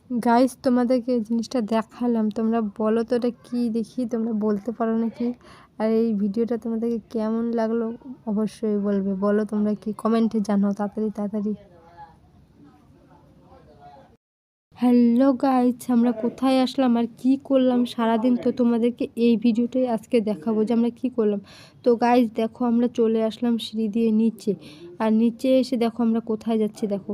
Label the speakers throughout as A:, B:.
A: Guys তোমাদেরকে এই জিনিসটা দেখালাম, তোমরা বলো তো এটা কী, দেখি তোমরা বলতে পারো নাকি। আর এই ভিডিওটা তোমাদেরকে কেমন লাগলো অবশ্যই বলবে, বলো তোমরা কি, কমেন্টে জানাও তাড়াতাড়ি তাড়াতাড়ি। হ্যালো গাইস, আমরা কোথায় আসলাম আর কি করলাম সারাদিন, তো তোমাদেরকে এই ভিডিওটাই আজকে দেখাবো যে আমরা কি করলাম। তো গাইস দেখো, আমরা চলে আসলাম সিঁড়ি দিয়ে নিচে, আর নিচে এসে দেখো আমরা কোথায় যাচ্ছি। দেখো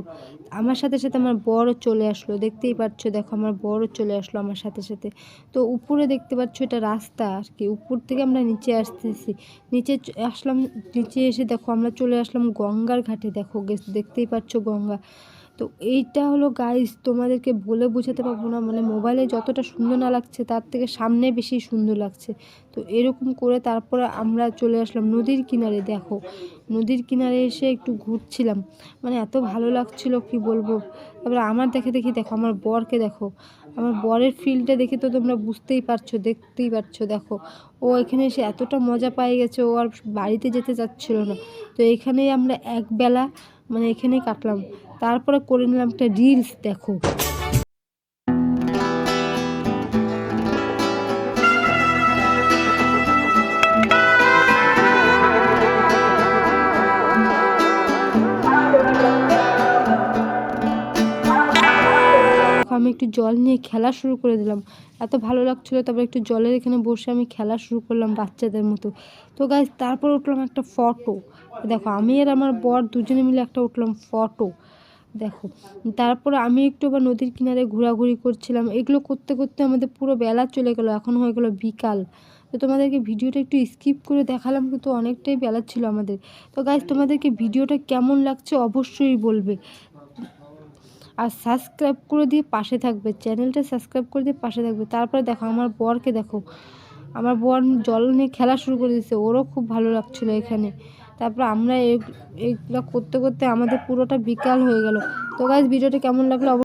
A: আমার সাথে সাথে আমার বড় চলে আসলো, দেখতেই পাচ্ছ। দেখো আমার বড় চলে আসলো আমার সাথে সাথে। তো উপরে দেখতে পাচ্ছ এটা রাস্তা আর কি, উপর থেকে আমরা নিচে আসতেছি। আসলাম, নিচে এসে দেখো আমরা চলে আসলাম গঙ্গার ঘাটে। দেখো দেখতেই পাচ্ছ গঙ্গা। তো এইটা হলো গাইস, তোমাদেরকে বলে বোঝাতে পারবো না, মানে মোবাইলে যতটা সুন্দর না লাগছে তার থেকে সামনে বেশি সুন্দর লাগছে। তো এরকম করে তারপরে আমরা চলে আসলাম নদীর কিনারে। দেখো নদীর কিনারে এসে একটু ঘুরছিলাম, মানে এত ভালো লাগছিল কি বলবো। তারপরে আমার দেখো আমার বরকে দেখো, আমার বরের ফিলটা দেখে তো তোমরা বুঝতেই পারছো, দেখতেই পাচ্ছ। দেখো ও এখানে এসে এতটা মজা পেয়ে গেছে, ও আর বাড়িতে যেতে চাচ্ছিল না। তো এখানেই আমরা একবেলা মানে এখানেই কাটলাম। তারপরে করে নিলাম একটা রিলস। দেখো আমি একটু জল নিয়ে খেলা শুরু করে দিলাম, এত ভালো লাগছিলো। তারপর একটু জলের এখানে বসে আমি খেলা শুরু করলাম বাচ্চাদের মতো। তো গাইজ তারপর উঠলাম একটা ফটো। দেখো আমি আর আমার বর দুজনে মিলে একটা উঠলাম ফটো। দেখো তারপরে আমি একটু আবার নদীর কিনারে ঘোরাঘুরি করছিলাম। এগুলো করতে করতে আমাদের পুরো বেলা চলে গেল, এখন হয়ে গেল বিকাল। তো তোমাদেরকে ভিডিওটা একটু স্কিপ করে দেখালাম, কিন্তু অনেকটাই বেলা ছিল আমাদের। তো গাইজ তোমাদেরকে ভিডিওটা কেমন লাগছে অবশ্যই বলবে, আর সাবস্ক্রাইব করে দিয়ে পাশে থাকবে, চ্যানেলটা সাবস্ক্রাইব করে দিয়ে পাশে থাকবে। তারপরে দেখো আমার বরকে দেখো, আমার বর জল নিয়ে খেলা শুরু করে দিয়েছে, ওরও খুব ভালো লাগছিলো এখানে। তারপর আমরা এইগুলো করতে করতে আমাদের পুরোটা বিকাল হয়ে গেল। তো গাইজ ভিডিওটা কেমন লাগলো